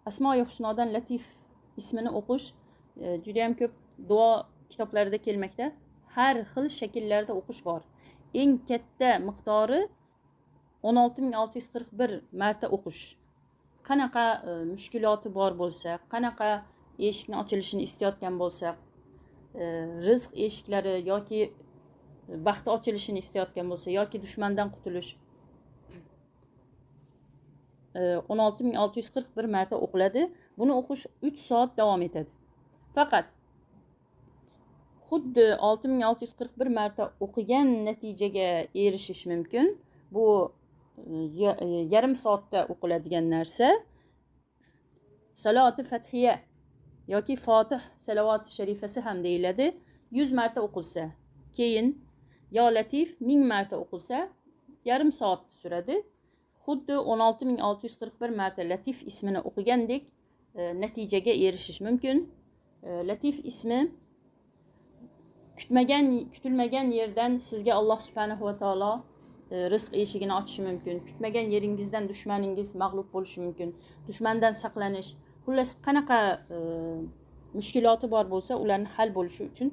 Asma-i Husnodan Latif ismini o'qish juda ham ko'p duo kitoblarida kelmoqda. Har xil shakllarda o'qish bor. Eng katta miqdori 16641 marta o'qish. Qanaqa mushkuloti bor bo'lsa, qanaqa eshikni ochilishini istayotgan bo'lsa, rizq eshiklari yoki baxti ochilishini istayotgan bo'lsa yoki dushmandan qutulish 16641 marta o'qiladi. Buni o'qish 3 soat davom etadi. Faqat xuddi 6641 marta o'qigan natijaga erishish mumkin. Bu yarim soatda o'qiladigan narsa saloti fathiya yoki Fotih salavoti sharifasi ham deyiladi. 100 marta o'qilsa, keyin yo Latif 1000 marta o'qilsa yarim soat suradi. Xuddi 16641 marta Latif ismini o'qigandek natijaga erishish mumkin. Latif ismi kutilmagan yerdan sizga Alloh subhanahu va taolo rizq eshigini ochishi mumkin. Kutmagan yeringizdan dushmaningiz mag'lub bo'lishi mumkin. Dushmandan saqlanish, xullas qanaqa mushkuloti bor bo'lsa, ularni hal bo'lishi uchun